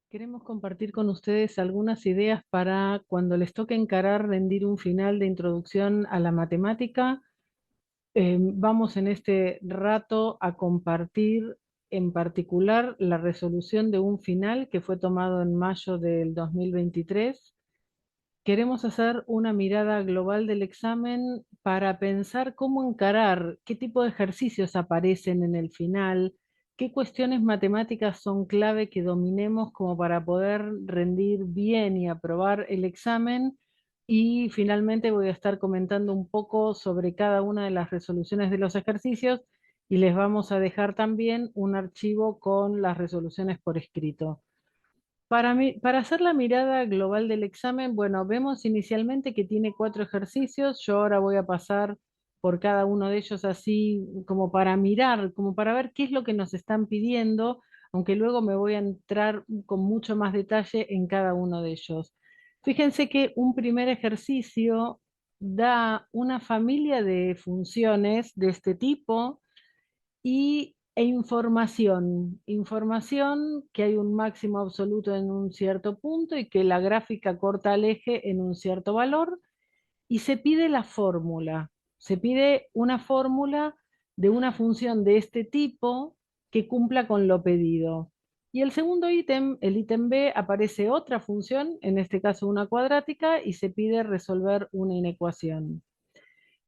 Queremos compartir con ustedes algunas ideas para cuando les toque encarar rendir un final de introducción a la matemática. Vamos en este rato a compartir en particular la resolución de un final que fue tomado en mayo del 2023. Queremos hacer una mirada global del examen para pensar cómo encarar, qué tipo de ejercicios aparecen en el final, qué cuestiones matemáticas son clave que dominemos como para poder rendir bien y aprobar el examen. Y finalmente voy a estar comentando un poco sobre cada una de las resoluciones de los ejercicios y les vamos a dejar también un archivo con las resoluciones por escrito. Para hacer la mirada global del examen, bueno, vemos inicialmente que tiene 4 ejercicios. Yo ahora voy a pasar por cada uno de ellos así como para mirar, como para ver qué es lo que nos están pidiendo, aunque luego me voy a entrar con mucho más detalle en cada uno de ellos. Fíjense que un primer ejercicio da una familia de funciones de este tipo e información. Información que hay un máximo absoluto en un cierto punto y que la gráfica corta al eje en un cierto valor, y se pide la fórmula. Se pide una fórmula de una función de este tipo que cumpla con lo pedido. Y el segundo ítem, el ítem B, aparece otra función, en este caso una cuadrática, y se pide resolver una inecuación.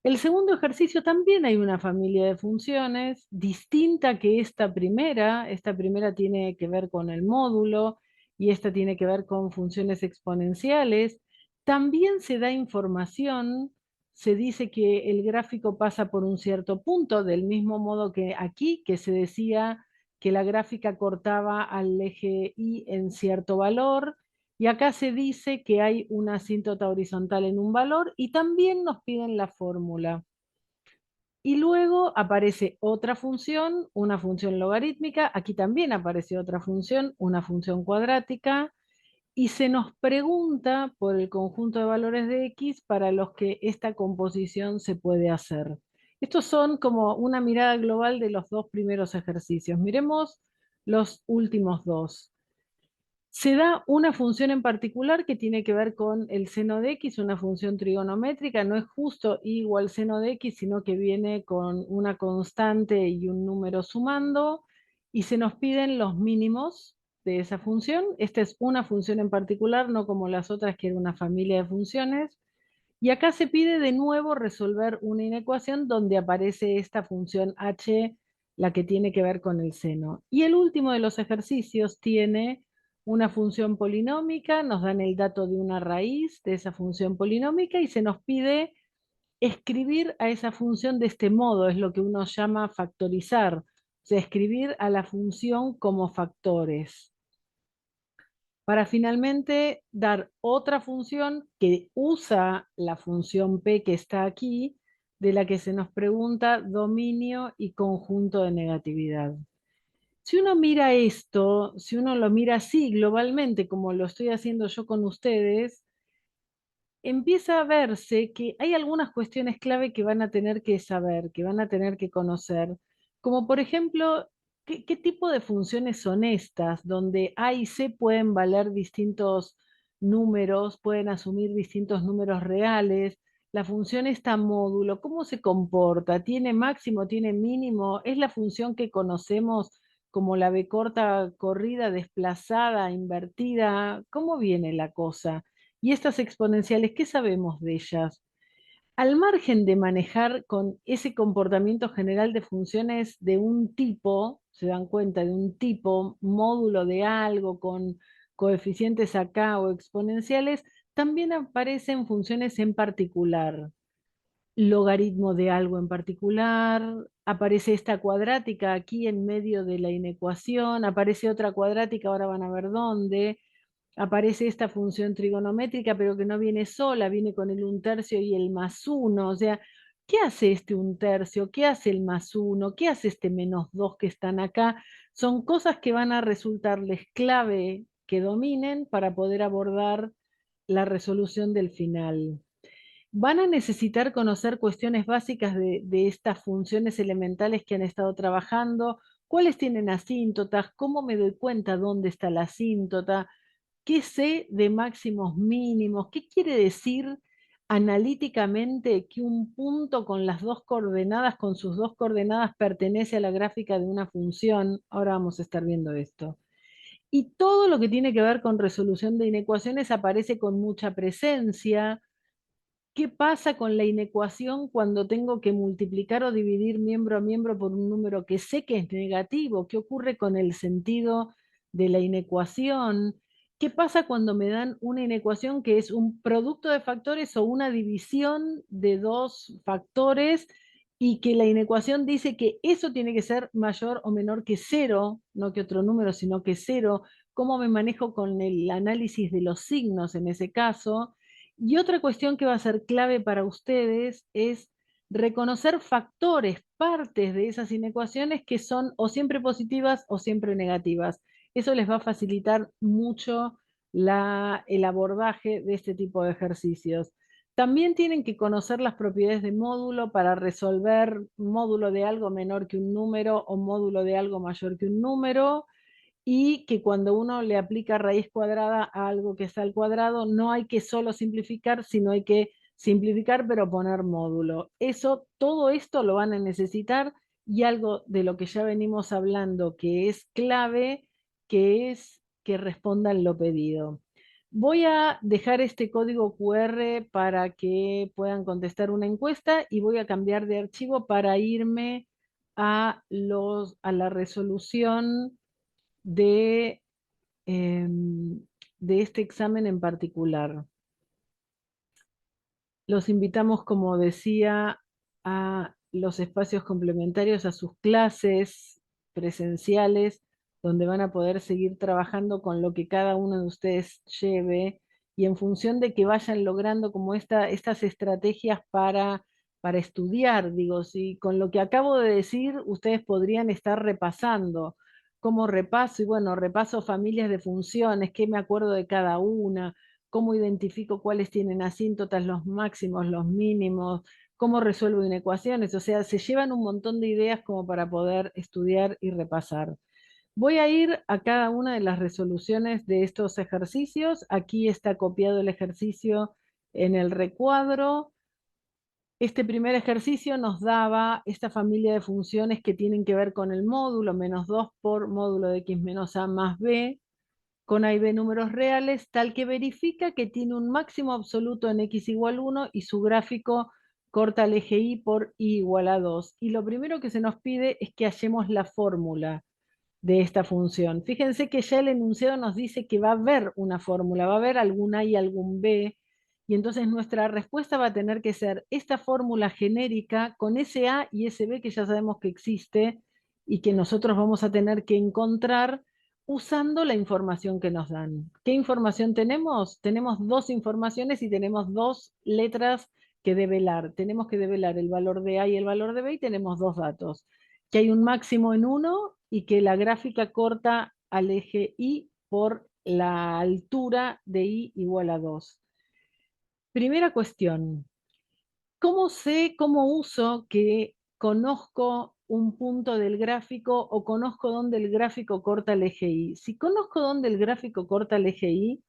El segundo ejercicio también hay una familia de funciones distinta que esta primera. Esta primera tiene que ver con el módulo y esta tiene que ver con funciones exponenciales. También se da información, se dice que el gráfico pasa por un cierto punto, del mismo modo que aquí, que se decía que la gráfica cortaba al eje Y en cierto valor. Y acá se dice que hay una asíntota horizontal en un valor y también nos piden la fórmula. Y luego aparece otra función, una función logarítmica. Aquí también aparece otra función, una función cuadrática. Y se nos pregunta por el conjunto de valores de x para los que esta composición se puede hacer. Estos son como una mirada global de los dos primeros ejercicios. Miremos los últimos dos. Se da una función en particular que tiene que ver con el seno de x, una función trigonométrica. No es justo y igual seno de x, sino que viene con una constante y un número sumando, y se nos piden los mínimos de esa función. Esta es una función en particular, no como las otras que era una familia de funciones. Y acá se pide de nuevo resolver una inecuación donde aparece esta función h, la que tiene que ver con el seno. Y el último de los ejercicios tiene una función polinómica, nos dan el dato de una raíz de esa función polinómica y se nos pide escribir a esa función de este modo, es lo que uno llama factorizar, o sea, escribir a la función como factores, para finalmente dar otra función que usa la función P que está aquí, de la que se nos pregunta dominio y conjunto de negatividad. Si uno mira esto, si uno lo mira así globalmente, como lo estoy haciendo yo con ustedes, empieza a verse que hay algunas cuestiones clave que van a tener que saber, que van a tener que conocer, como por ejemplo, qué tipo de funciones son estas, donde A y C pueden valer distintos números, pueden asumir distintos números reales. La función esta módulo, ¿cómo se comporta? ¿Tiene máximo, tiene mínimo? ¿Es la función que conocemos como la B corta corrida, desplazada, invertida? ¿Cómo viene la cosa? Y estas exponenciales, ¿qué sabemos de ellas? Al margen de manejar con ese comportamiento general de funciones de un tipo, se dan cuenta de un tipo, módulo de algo con coeficientes acá o exponenciales, también aparecen funciones en particular. Logaritmo de algo en particular, aparece esta cuadrática aquí en medio de la inecuación, aparece otra cuadrática, ahora van a ver dónde. Aparece esta función trigonométrica, pero que no viene sola, viene con el 1/3 y el +1. O sea, ¿qué hace este 1/3? ¿Qué hace el +1? ¿Qué hace este -2 que están acá? Son cosas que van a resultarles clave que dominen para poder abordar la resolución del final. Van a necesitar conocer cuestiones básicas de estas funciones elementales que han estado trabajando, cuáles tienen asíntotas, cómo me doy cuenta dónde está la asíntota, qué sé de máximos mínimos, qué quiere decir analíticamente que un punto con las dos coordenadas, con sus dos coordenadas, pertenece a la gráfica de una función. Ahora vamos a estar viendo esto. Y todo lo que tiene que ver con resolución de inecuaciones aparece con mucha presencia. ¿Qué pasa con la inecuación cuando tengo que multiplicar o dividir miembro a miembro por un número que sé que es negativo? ¿Qué ocurre con el sentido de la inecuación? ¿Qué pasa cuando me dan una inecuación que es un producto de factores o una división de dos factores y que la inecuación dice que eso tiene que ser mayor o menor que cero, no que otro número, sino que cero? ¿Cómo me manejo con el análisis de los signos en ese caso? Y otra cuestión que va a ser clave para ustedes es reconocer factores, partes de esas inecuaciones que son o siempre positivas o siempre negativas. Eso les va a facilitar mucho el abordaje de este tipo de ejercicios. También tienen que conocer las propiedades de módulo para resolver módulo de algo menor que un número o módulo de algo mayor que un número, y que cuando uno le aplica raíz cuadrada a algo que está al cuadrado, no hay que solo simplificar, sino hay que simplificar pero poner módulo. Eso, todo esto lo van a necesitar, y algo de lo que ya venimos hablando que es clave, que es que respondan lo pedido. Voy a dejar este código QR para que puedan contestar una encuesta y voy a cambiar de archivo para irme a la resolución de, de este examen en particular. Los invitamos, como decía, a los espacios complementarios, a sus clases presenciales, donde van a poder seguir trabajando con lo que cada uno de ustedes lleve, y en función de que vayan logrando como estas estrategias para estudiar. Digo, si con lo que acabo de decir ustedes podrían estar repasando, cómo repaso, y bueno, repaso familias de funciones, qué me acuerdo de cada una, cómo identifico cuáles tienen asíntotas, los máximos, los mínimos, cómo resuelvo inecuaciones. O sea, se llevan un montón de ideas como para poder estudiar y repasar. Voy a ir a cada una de las resoluciones de estos ejercicios. Aquí está copiado el ejercicio en el recuadro. Este primer ejercicio nos daba esta familia de funciones que tienen que ver con el módulo, menos 2 por módulo de x menos a más b, con A y B números reales, tal que verifica que tiene un máximo absoluto en x igual 1 y su gráfico corta el eje y por y igual a 2. Y lo primero que se nos pide es que hallemos la fórmula de esta función. Fíjense que ya el enunciado nos dice que va a haber una fórmula, va a haber algún A y algún B, y entonces nuestra respuesta va a tener que ser esta fórmula genérica con ese A y ese B que ya sabemos que existe y que nosotros vamos a tener que encontrar usando la información que nos dan. ¿Qué información tenemos? Tenemos dos informaciones y tenemos dos letras que develar. Tenemos que develar el valor de A y el valor de B, y tenemos dos datos: que hay un máximo en 1 y que la gráfica corta al eje Y por la altura de Y igual a 2. Primera cuestión: ¿cómo sé, cómo uso que conozco un punto del gráfico o conozco dónde el gráfico corta el eje Y? Si conozco dónde el gráfico corta el eje Y,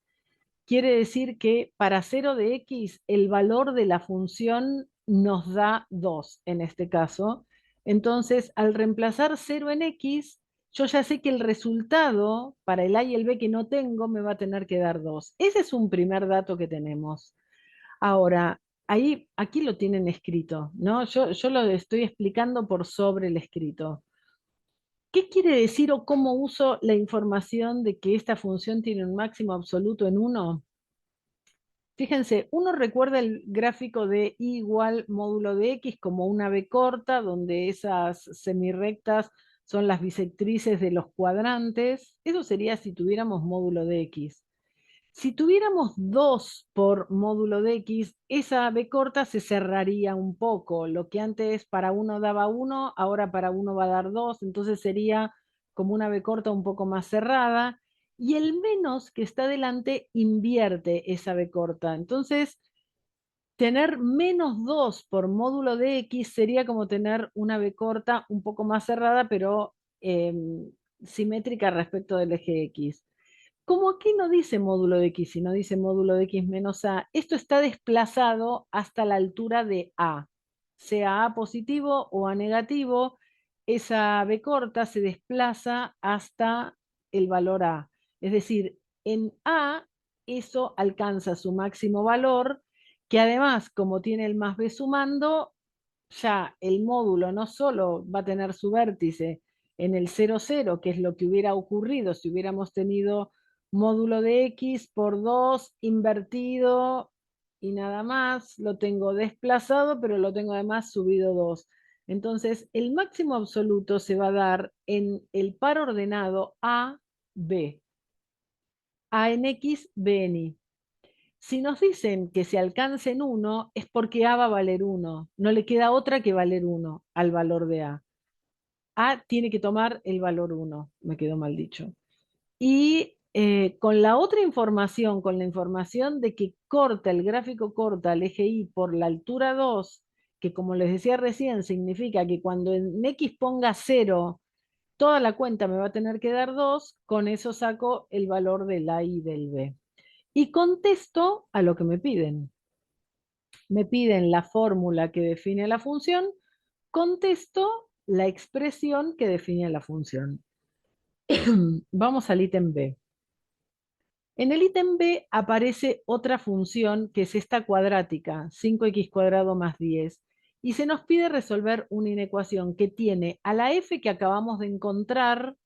quiere decir que para 0 de x el valor de la función nos da 2 en este caso. Entonces, al reemplazar 0 en x, yo ya sé que el resultado para el a y el b que no tengo me va a tener que dar 2. Ese es un primer dato que tenemos. Ahora, aquí lo tienen escrito, ¿no? Yo lo estoy explicando por sobre el escrito. ¿Qué quiere decir o cómo uso la información de que esta función tiene un máximo absoluto en 1? Fíjense, uno recuerda el gráfico de y igual módulo de x como una b corta, donde esas semirrectas son las bisectrices de los cuadrantes. Eso sería si tuviéramos módulo de x. Si tuviéramos 2 por módulo de x, esa b corta se cerraría un poco. Lo que antes para uno daba 1, ahora para uno va a dar 2, entonces sería como una b corta un poco más cerrada. Y el menos que está delante invierte esa b corta. Entonces, tener menos 2 por módulo de x sería como tener una b corta un poco más cerrada, pero simétrica respecto del eje X. Como aquí no dice módulo de X, sino dice módulo de X menos A, esto está desplazado hasta la altura de A. Sea A positivo o A negativo, esa B corta se desplaza hasta el valor A. Es decir, en A eso alcanza su máximo valor, que además, como tiene el más B sumando, ya el módulo no solo va a tener su vértice en el 0, 0, que es lo que hubiera ocurrido si hubiéramos tenido módulo de X por 2 invertido y nada más, lo tengo desplazado, pero lo tengo además subido 2. Entonces, el máximo absoluto se va a dar en el par ordenado A, B. A en X, B en Y. Si nos dicen que se alcance en 1, es porque A va a valer 1. No le queda otra que valer 1 al valor de A. A tiene que tomar el valor 1. Me quedó mal dicho. Y con la otra información, con la información de que corta, el gráfico corta al eje Y por la altura 2, que como les decía recién, significa que cuando en X ponga 0, toda la cuenta me va a tener que dar 2, con eso saco el valor del A y del B. Y contesto a lo que me piden. Me piden la fórmula que define la función, contesto la expresión que define la función. Vamos al ítem B. En el ítem B aparece otra función que es esta cuadrática, 5x cuadrado más 10, y se nos pide resolver una inecuación que tiene a la f que acabamos de encontrar.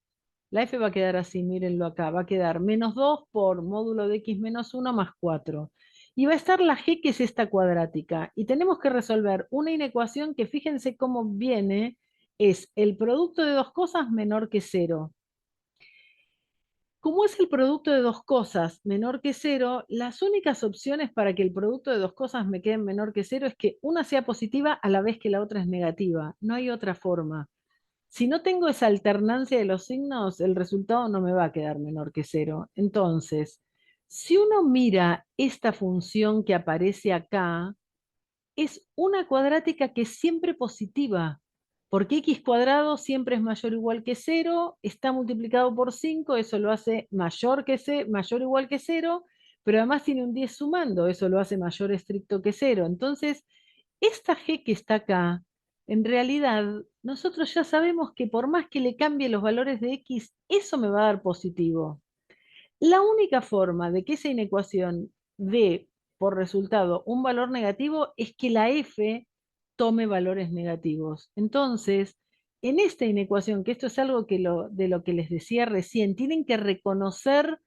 La f va a quedar así, mírenlo acá, va a quedar menos 2 por módulo de x menos 1 más 4. Y va a estar la g, que es esta cuadrática. Y tenemos que resolver una inecuación que, fíjense cómo viene, es el producto de dos cosas menor que 0. Como es el producto de dos cosas menor que 0, las únicas opciones para que el producto de dos cosas me quede menor que 0 es que una sea positiva a la vez que la otra es negativa. No hay otra forma. Si no tengo esa alternancia de los signos, el resultado no me va a quedar menor que 0. Entonces, si uno mira esta función que aparece acá, es una cuadrática que es siempre positiva, porque x cuadrado siempre es mayor o igual que 0, está multiplicado por 5, eso lo hace mayor o igual que 0, pero además tiene un 10 sumando, eso lo hace mayor estricto que 0. Entonces, esta g que está acá, en realidad, nosotros ya sabemos que por más que le cambie los valores de x, eso me va a dar positivo. La única forma de que esa inecuación dé por resultado un valor negativo es que la f tome valores negativos. Entonces, en esta inecuación, que esto es algo de lo que les decía recién, tienen que reconocer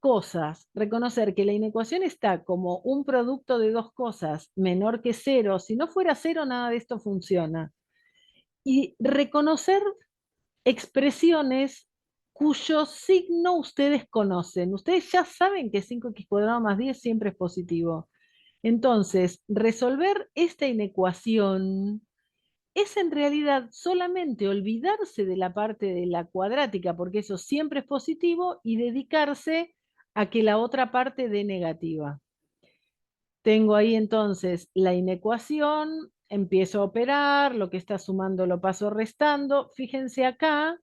cosas, reconocer que la inecuación está como un producto de dos cosas menor que 0. Si no fuera 0, nada de esto funciona. Y reconocer expresiones cuyo signo ustedes conocen. Ustedes ya saben que 5x cuadrado más 10 siempre es positivo. Entonces, resolver esta inecuación es en realidad solamente olvidarse de la parte de la cuadrática, porque eso siempre es positivo, y dedicarse a que la otra parte dé negativa. Tengo ahí entonces la inecuación, empiezo a operar, lo que está sumando lo paso restando. Fíjense acá,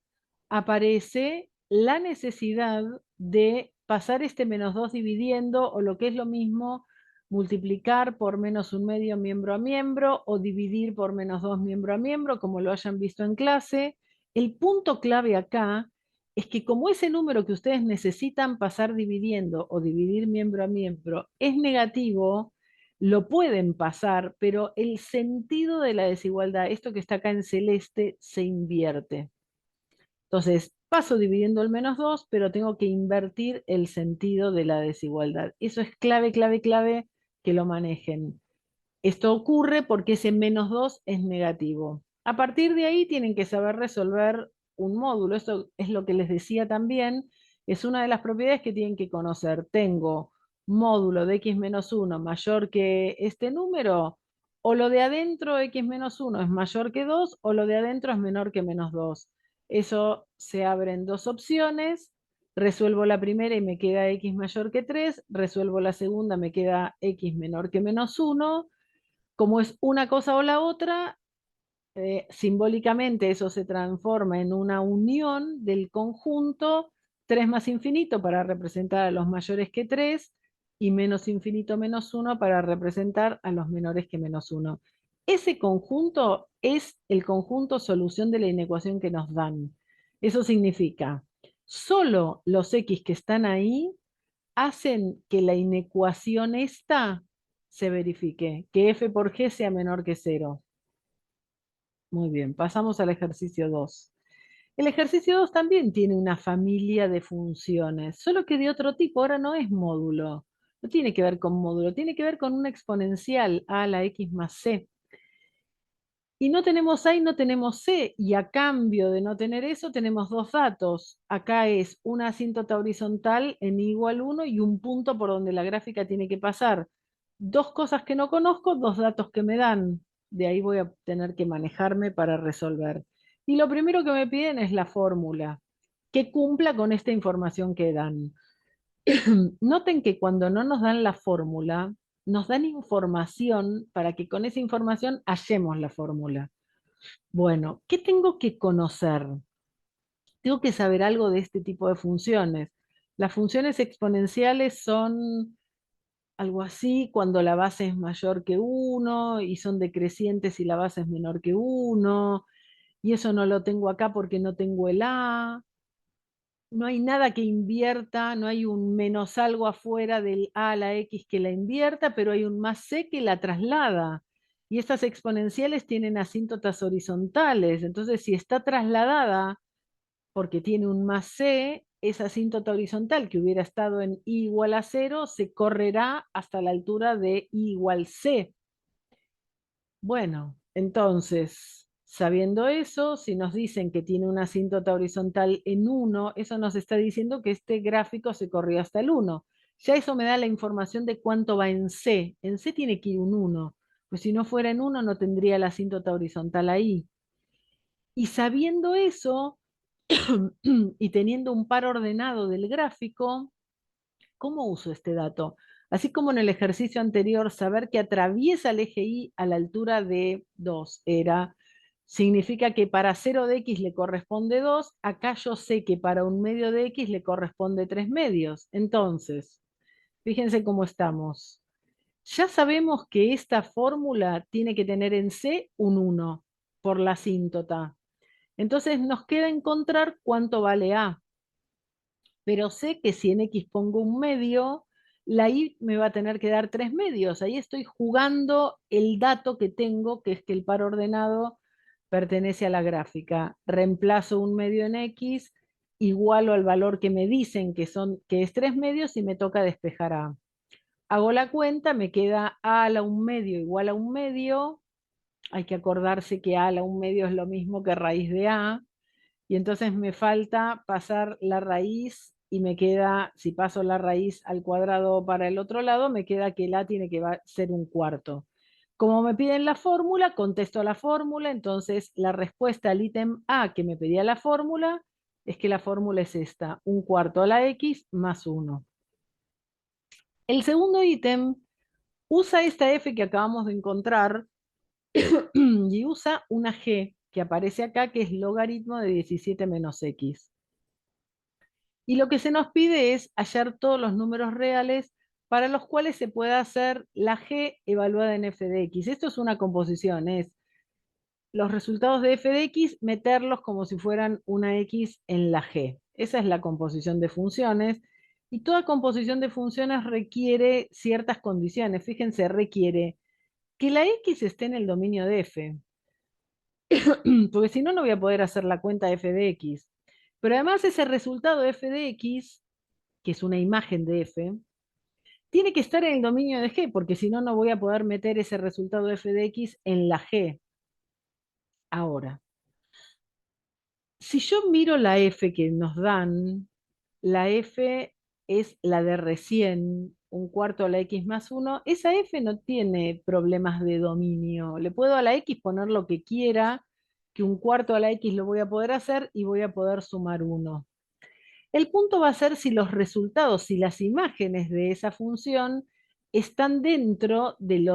aparece la necesidad de pasar este menos 2 dividiendo, o lo que es lo mismo, multiplicar por menos un medio miembro a miembro, o dividir por menos 2 miembro a miembro, como lo hayan visto en clase. El punto clave acá es que como ese número que ustedes necesitan pasar dividiendo o dividir miembro a miembro es negativo, lo pueden pasar, pero el sentido de la desigualdad, esto que está acá en celeste, se invierte. Entonces, paso dividiendo el menos 2, pero tengo que invertir el sentido de la desigualdad. Eso es clave, clave, clave que lo manejen. Esto ocurre porque ese menos 2 es negativo. A partir de ahí tienen que saber resolver un módulo. Esto es lo que les decía también. Es una de las propiedades que tienen que conocer. Tengo módulo de x menos 1 mayor que este número, o lo de adentro x menos 1 es mayor que 2, o lo de adentro es menor que menos 2. Eso se abre en dos opciones. Resuelvo la primera y me queda x mayor que 3. Resuelvo la segunda, me queda x menor que menos 1. Como es una cosa o la otra, simbólicamente eso se transforma en una unión del conjunto 3 más infinito para representar a los mayores que 3 y menos infinito menos 1 para representar a los menores que menos 1. Ese conjunto es el conjunto solución de la inecuación que nos dan. Eso significa, solo los x que están ahí hacen que la inecuación esta se verifique, que f por g sea menor que 0. Muy bien, pasamos al ejercicio 2. El ejercicio 2 también tiene una familia de funciones, solo que de otro tipo, ahora no es módulo, no tiene que ver con módulo, tiene que ver con una exponencial a la x más c. Y no tenemos A y no tenemos C, y a cambio de no tener eso, tenemos dos datos. Acá es una asíntota horizontal en I igual 1 y un punto por donde la gráfica tiene que pasar. Dos cosas que no conozco, dos datos que me dan. De ahí voy a tener que manejarme para resolver. Y lo primero que me piden es la fórmula, que cumpla con esta información que dan. Noten que cuando no nos dan la fórmula, nos dan información para que con esa información hallemos la fórmula. Bueno, ¿qué tengo que conocer? Tengo que saber algo de este tipo de funciones. Las funciones exponenciales son algo así cuando la base es mayor que 1 y son decrecientes si la base es menor que 1. Y eso no lo tengo acá porque no tengo el A. No hay nada que invierta, no hay un menos algo afuera del A a la X que la invierta, pero hay un más C que la traslada. Y estas exponenciales tienen asíntotas horizontales. Entonces, si está trasladada porque tiene un más C, esa asíntota horizontal que hubiera estado en I igual a 0 se correrá hasta la altura de I igual C. Bueno, entonces, sabiendo eso, si nos dicen que tiene una asíntota horizontal en 1, eso nos está diciendo que este gráfico se corrió hasta el 1. Ya eso me da la información de cuánto va en C. En C tiene que ir un 1, pues si no fuera en 1 no tendría la asíntota horizontal ahí. Y sabiendo eso, y teniendo un par ordenado del gráfico, ¿cómo uso este dato? Así como en el ejercicio anterior, saber que atraviesa el eje Y a la altura de 2 significa que para 0 de X le corresponde 2, acá yo sé que para un medio de X le corresponde 3 medios. Entonces, fíjense cómo estamos. Ya sabemos que esta fórmula tiene que tener en C un 1 por la asíntota. Entonces nos queda encontrar cuánto vale A, pero sé que si en X pongo un medio, la Y me va a tener que dar 3 medios. Ahí estoy jugando el dato que tengo, que es que el par ordenado pertenece a la gráfica. Reemplazo un medio en X, igualo al valor que me dicen que es 3 medios y me toca despejar A. Hago la cuenta, me queda A a la un medio igual a un medio. Hay que acordarse que A a la un medio es lo mismo que raíz de A. Y entonces me falta pasar la raíz y me queda, si paso la raíz al cuadrado para el otro lado, me queda que el A tiene que ser un cuarto. Como me piden la fórmula, contesto la fórmula, entonces la respuesta al ítem A que me pedía la fórmula es que la fórmula es esta, un cuarto a la X más 1. El segundo ítem usa esta F que acabamos de encontrar y usa una G que aparece acá que es logaritmo de 17 menos X. Y lo que se nos pide es hallar todos los números reales para los cuales se pueda hacer la G evaluada en f de x. Esto es una composición, es los resultados de f de x, meterlos como si fueran una x en la G. Esa es la composición de funciones. Y toda composición de funciones requiere ciertas condiciones. Fíjense, requiere que la x esté en el dominio de f, porque si no, no voy a poder hacer la cuenta f de x. Pero además ese resultado de f de x, que es una imagen de f, tiene que estar en el dominio de G, porque si no, no voy a poder meter ese resultado de f de x en la G. Ahora, si yo miro la f que nos dan, la f es la de recién, un cuarto a la x más 1, esa f no tiene problemas de dominio. Le puedo a la x poner lo que quiera, que un cuarto a la x lo voy a poder hacer y voy a poder sumar 1. El punto va a ser si los resultados, si las imágenes de esa función están dentro del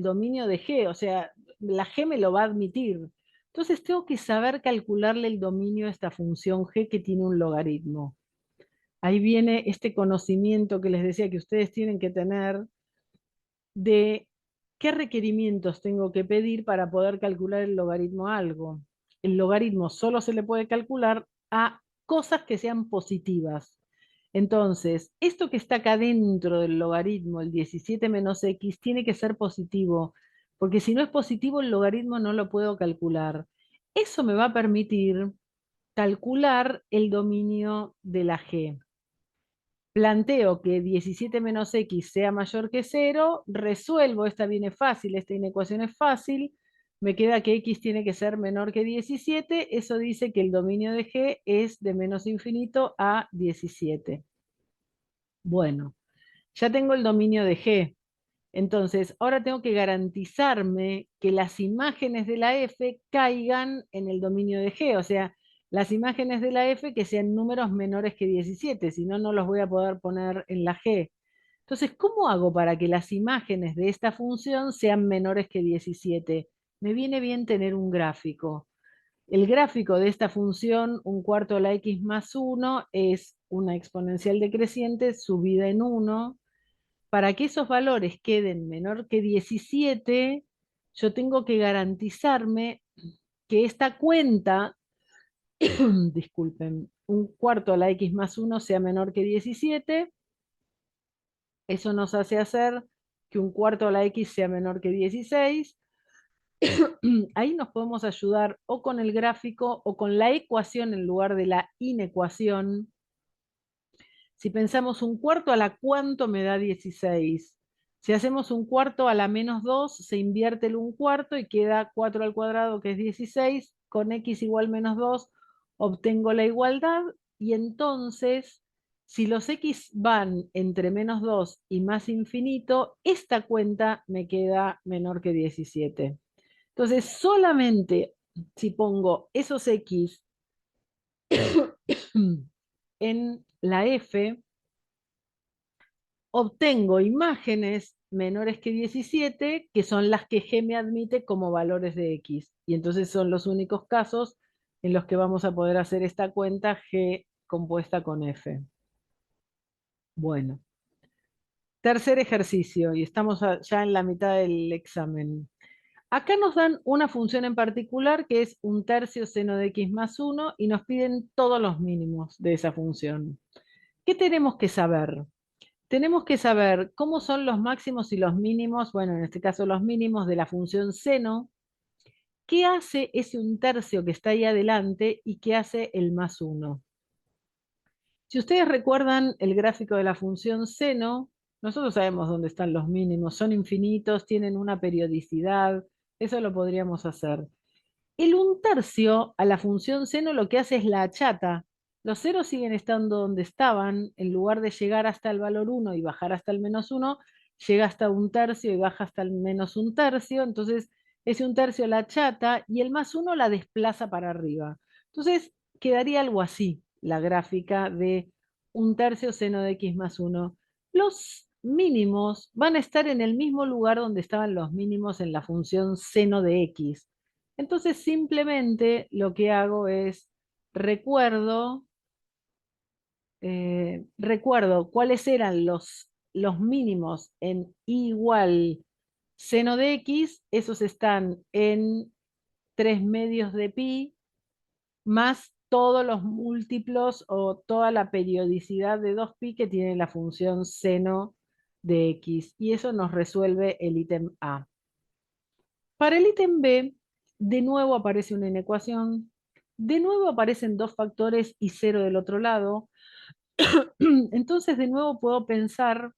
dominio de G, o sea, la G me lo va a admitir. Entonces tengo que saber calcularle el dominio a esta función g que tiene un logaritmo. Ahí viene este conocimiento que les decía que ustedes tienen que tener de qué requerimientos tengo que pedir para poder calcular el logaritmo a algo. El logaritmo solo se le puede calcular a cosas que sean positivas. Entonces, esto que está acá dentro del logaritmo, el 17 menos x, tiene que ser positivo, porque si no es positivo, el logaritmo no lo puedo calcular. Eso me va a permitir calcular el dominio de la g. Planteo que 17 menos x sea mayor que 0, resuelvo, esta viene fácil, esta inecuación es fácil, me queda que x tiene que ser menor que 17, eso dice que el dominio de g es de menos infinito a 17. Bueno, ya tengo el dominio de g. Entonces, ahora tengo que garantizarme que las imágenes de la f caigan en el dominio de g, o sea, las imágenes de la f que sean números menores que 17, si no, no los voy a poder poner en la g. Entonces, ¿cómo hago para que las imágenes de esta función sean menores que 17? Me viene bien tener un gráfico. El gráfico de esta función, un cuarto de la x más 1, es una exponencial decreciente subida en 1. Para que esos valores queden menor que 17, yo tengo que garantizarme que esta cuenta, disculpen, un cuarto a la x más 1 sea menor que 17. Eso nos hace hacer que un cuarto a la x sea menor que 16. Ahí nos podemos ayudar o con el gráfico o con la ecuación en lugar de la inecuación. Si pensamos un cuarto a la cuánto me da 16. Si hacemos un cuarto a la menos 2, se invierte el un cuarto y queda 4 al cuadrado, que es 16. Con x igual menos 2 obtengo la igualdad. Y entonces, si los x van entre menos 2 y más infinito, esta cuenta me queda menor que 17. Entonces, solamente si pongo esos x en la f, obtengo imágenes menores que 17, que son las que G me admite como valores de X. Y entonces son los únicos casos en los que vamos a poder hacer esta cuenta G compuesta con F. Bueno, tercer ejercicio, y estamos ya en la mitad del examen. Acá nos dan una función en particular que es un tercio seno de x más 1 y nos piden todos los mínimos de esa función. ¿Qué tenemos que saber? Tenemos que saber cómo son los máximos y los mínimos, bueno, en este caso los mínimos de la función seno, qué hace ese un tercio que está ahí adelante y qué hace el más 1. Si ustedes recuerdan el gráfico de la función seno, nosotros sabemos dónde están los mínimos, son infinitos, tienen una periodicidad, eso lo podríamos hacer. El un tercio a la función seno lo que hace es la achata. Los ceros siguen estando donde estaban, en lugar de llegar hasta el valor 1 y bajar hasta el menos 1, llega hasta un tercio y baja hasta el menos un tercio, entonces ese un tercio la achata y el más 1 la desplaza para arriba. Entonces quedaría algo así, la gráfica de un tercio seno de x más 1. Los mínimos van a estar en el mismo lugar donde estaban los mínimos en la función seno de x. Entonces simplemente lo que hago es recuerdo, recuerdo cuáles eran los mínimos en igual seno de x, esos están en 3 medios de pi, más todos los múltiplos o toda la periodicidad de 2pi que tiene la función seno de x. Y eso nos resuelve el ítem A. Para el ítem B, de nuevo aparece una inecuación, de nuevo aparecen dos factores y cero del otro lado. Entonces, de nuevo puedo pensar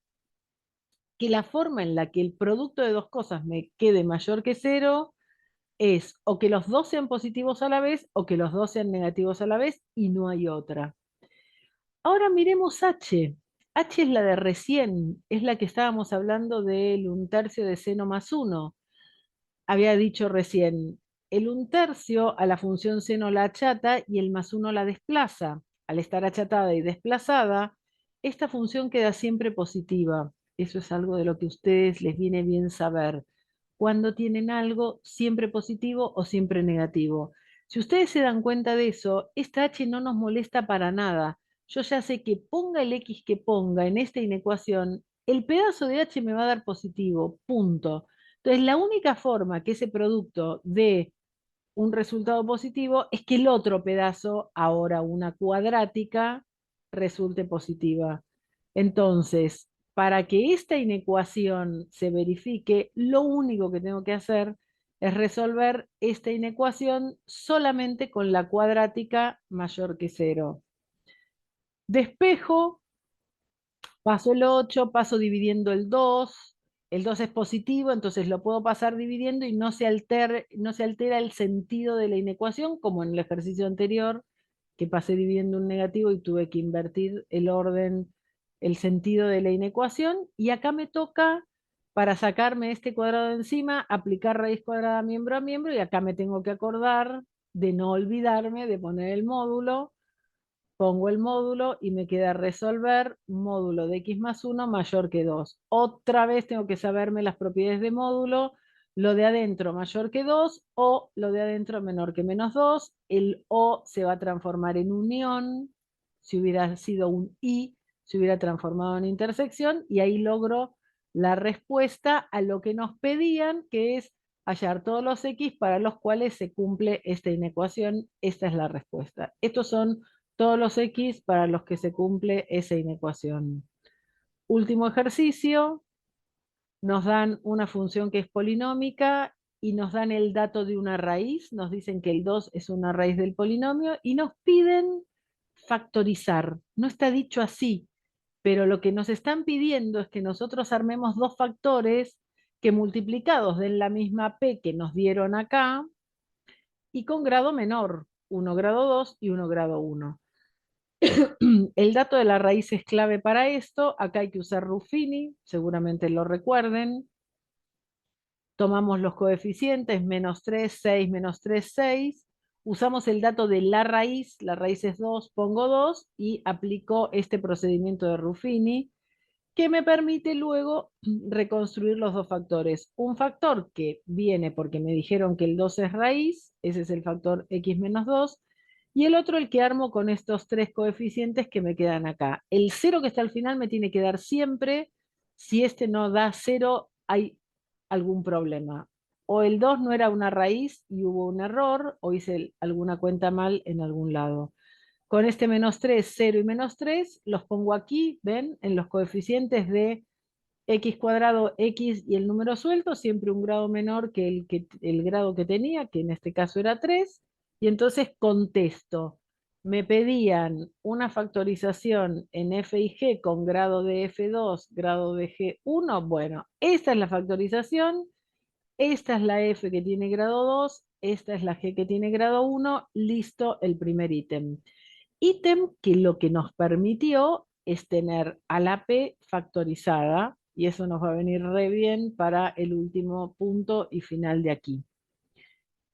que la forma en la que el producto de dos cosas me quede mayor que cero es o que los dos sean positivos a la vez o que los dos sean negativos a la vez y no hay otra. Ahora miremos H. H es la de recién, es la que estábamos hablando del un tercio de seno más 1. Había dicho recién, el un tercio a la función seno la achata y el más 1 la desplaza. Al estar achatada y desplazada, esta función queda siempre positiva. Eso es algo de lo que a ustedes les viene bien saber. cuando tienen algo siempre positivo o siempre negativo. Si ustedes se dan cuenta de eso, esta h no nos molesta para nada. Yo ya sé que ponga el x que ponga en esta inecuación, el pedazo de h me va a dar positivo, punto. Entonces, la única forma que ese producto dé un resultado positivo es que el otro pedazo, ahora una cuadrática, resulte positiva. Entonces, para que esta inecuación se verifique, lo único que tengo que hacer es resolver esta inecuación solamente con la cuadrática mayor que cero. Despejo, paso el 8, paso dividiendo el 2 es positivo, entonces lo puedo pasar dividiendo y no se altera el sentido de la inecuación, como en el ejercicio anterior, que pasé dividiendo un negativo y tuve que invertir el orden, el sentido de la inecuación, y acá me toca, para sacarme este cuadrado de encima, aplicar raíz cuadrada miembro a miembro, y acá me tengo que acordar de no olvidarme de poner el módulo. Pongo el módulo y me queda resolver módulo de x más 1 mayor que 2. Otra vez tengo que saberme las propiedades de módulo, lo de adentro mayor que 2 o lo de adentro menor que menos 2. El o se va a transformar en unión, si hubiera sido un y, se hubiera transformado en intersección, y ahí logro la respuesta a lo que nos pedían, que es hallar todos los x para los cuales se cumple esta inecuación. Esta es la respuesta. Estos son todos los x para los que se cumple esa inecuación. Último ejercicio, nos dan una función que es polinómica y nos dan el dato de una raíz, nos dicen que el 2 es una raíz del polinomio y nos piden factorizar. No está dicho así, pero lo que nos están pidiendo es que nosotros armemos dos factores que multiplicados den la misma p que nos dieron acá y con grado menor, 1 grado 2 y 1 grado 1. El dato de la raíz es clave para esto. Acá hay que usar Ruffini, seguramente lo recuerden. Tomamos los coeficientes, menos 3, 6, menos 3, 6. Usamos el dato de la raíz es 2, pongo 2 y aplico este procedimiento de Ruffini, que me permite luego reconstruir los dos factores. Un factor que viene porque me dijeron que el 2 es raíz, ese es el factor x menos 2, y el otro el que armo con estos tres coeficientes que me quedan acá. El 0 que está al final me tiene que dar siempre. Si este no da 0, hay algún problema. O el 2 no era una raíz y hubo un error, o hice alguna cuenta mal en algún lado. Con este menos 3, 0 y menos 3, los pongo aquí, ¿ven? En los coeficientes de x cuadrado, x y el número suelto, siempre un grado menor que el grado que tenía, que en este caso era 3, y entonces contesto. Me pedían una factorización en f y g con grado de f2, grado de g1. Bueno, esta es la factorización, esta es la f que tiene grado 2, esta es la g que tiene grado 1, listo el primer ítem. Ítem que lo que nos permitió es tener a la P factorizada, y eso nos va a venir re bien para el último punto y final de aquí.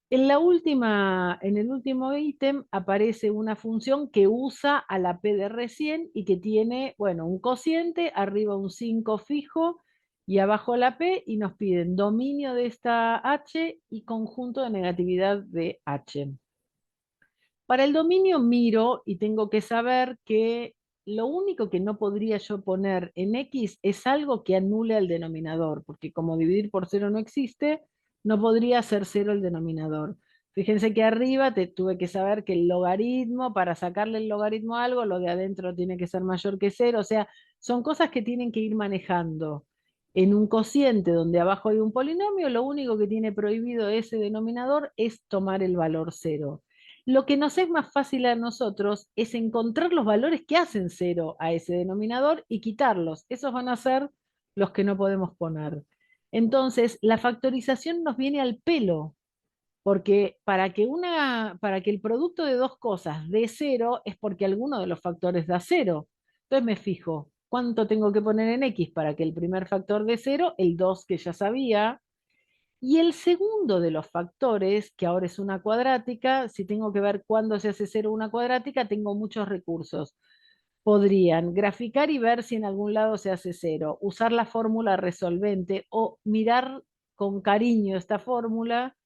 En el último ítem aparece una función que usa a la P de recién y que tiene, bueno, un cociente, arriba un 5 fijo y abajo la P, y nos piden dominio de esta H y conjunto de negatividad de H. Para el dominio miro y tengo que saber que lo único que no podría yo poner en X es algo que anule al denominador, porque como dividir por cero no existe, no podría ser cero el denominador. Fíjense que arriba tuve que saber que el logaritmo, para sacarle el logaritmo a algo, lo de adentro tiene que ser mayor que cero. O sea, son cosas que tienen que ir manejando. En un cociente donde abajo hay un polinomio, lo único que tiene prohibido ese denominador es tomar el valor cero. Lo que nos es más fácil a nosotros es encontrar los valores que hacen cero a ese denominador y quitarlos. Esos van a ser los que no podemos poner. Entonces, la factorización nos viene al pelo, porque para que el producto de dos cosas dé cero es porque alguno de los factores da cero. Entonces me fijo, ¿cuánto tengo que poner en X para que el primer factor dé cero? El 2 que ya sabía. Y el segundo de los factores, que ahora es una cuadrática, si tengo que ver cuándo se hace cero una cuadrática, tengo muchos recursos. Podrían graficar y ver si en algún lado se hace cero, usar la fórmula resolvente o mirar con cariño esta fórmula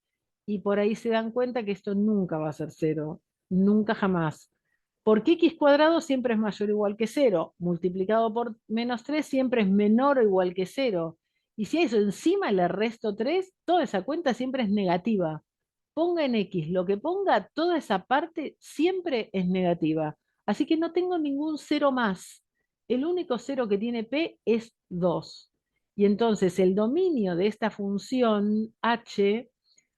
y por ahí se dan cuenta que esto nunca va a ser cero, nunca jamás. Porque x cuadrado siempre es mayor o igual que cero, multiplicado por menos 3 siempre es menor o igual que cero. Y si a eso encima le resto 3, toda esa cuenta siempre es negativa. Ponga en x lo que ponga, toda esa parte siempre es negativa. Así que no tengo ningún cero más. El único cero que tiene p es 2. Y entonces el dominio de esta función h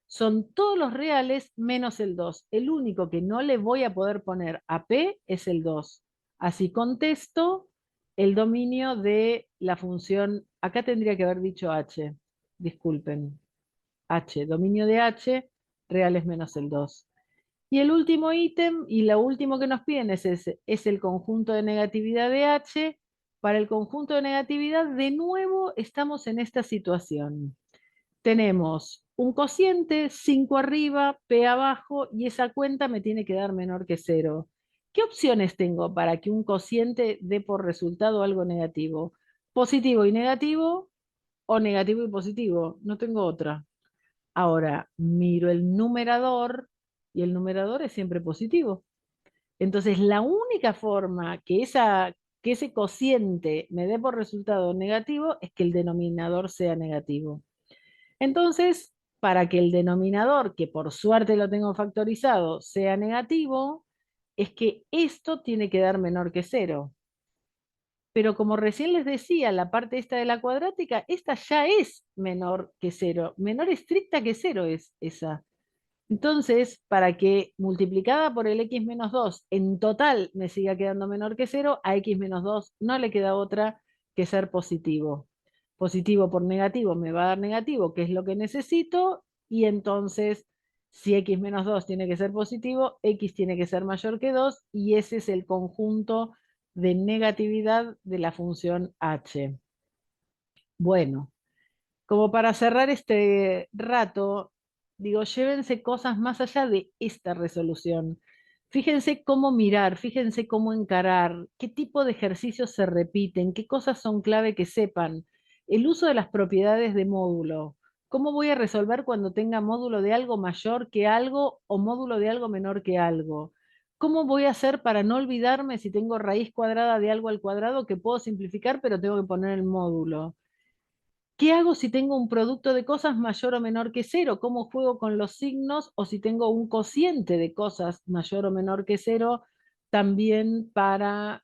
son todos los reales menos el 2. El único que no le voy a poder poner a P es el 2. Así contesto el dominio de la función, acá tendría que haber dicho H, disculpen, H, dominio de H, reales menos el 2. Y el último ítem, y lo último que nos piden es, es el conjunto de negatividad de H. Para el conjunto de negatividad, de nuevo, estamos en esta situación. Tenemos un cociente, 5 arriba, P abajo, y esa cuenta me tiene que dar menor que cero. ¿Qué opciones tengo para que un cociente dé por resultado algo negativo? ¿Positivo y negativo o negativo y positivo? No tengo otra. Ahora, miro el numerador y el numerador es siempre positivo. Entonces, la única forma que ese cociente me dé por resultado negativo es que el denominador sea negativo. Entonces, para que el denominador, que por suerte lo tengo factorizado, sea negativo, es que esto tiene que dar menor que cero. Pero como recién les decía, la parte esta de la cuadrática, esta ya es menor que cero. Menor estricta que cero es esa. Entonces, para que multiplicada por el x menos 2 en total me siga quedando menor que cero, a x menos 2 no le queda otra que ser positivo. Positivo por negativo me va a dar negativo, que es lo que necesito, y entonces, si x menos 2 tiene que ser positivo, x tiene que ser mayor que 2, y ese es el conjunto de negatividad de la función h. Bueno. Como para cerrar este rato, digo, llévense cosas más allá de esta resolución. Fíjense cómo mirar, fíjense cómo encarar, qué tipo de ejercicios se repiten, qué cosas son clave que sepan. El uso de las propiedades de módulo. ¿Cómo voy a resolver cuando tenga módulo de algo mayor que algo o módulo de algo menor que algo? ¿Cómo voy a hacer para no olvidarme si tengo raíz cuadrada de algo al cuadrado que puedo simplificar pero tengo que poner el módulo? ¿Qué hago si tengo un producto de cosas mayor o menor que cero? ¿Cómo juego con los signos? O si tengo un cociente de cosas mayor o menor que cero, también para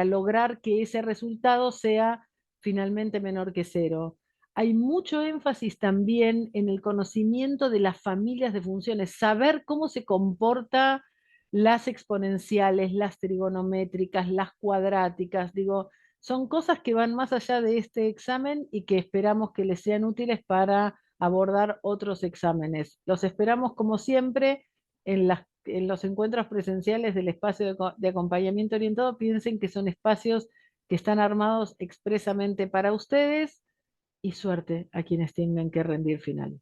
lograr que ese resultado sea finalmente menor que cero. Hay mucho énfasis también en el conocimiento de las familias de funciones, saber cómo se comporta las exponenciales, las trigonométricas, las cuadráticas, digo, son cosas que van más allá de este examen y que esperamos que les sean útiles para abordar otros exámenes. Los esperamos como siempre en los encuentros presenciales del espacio de acompañamiento orientado. Piensen que son espacios que están armados expresamente para ustedes y suerte a quienes tengan que rendir final.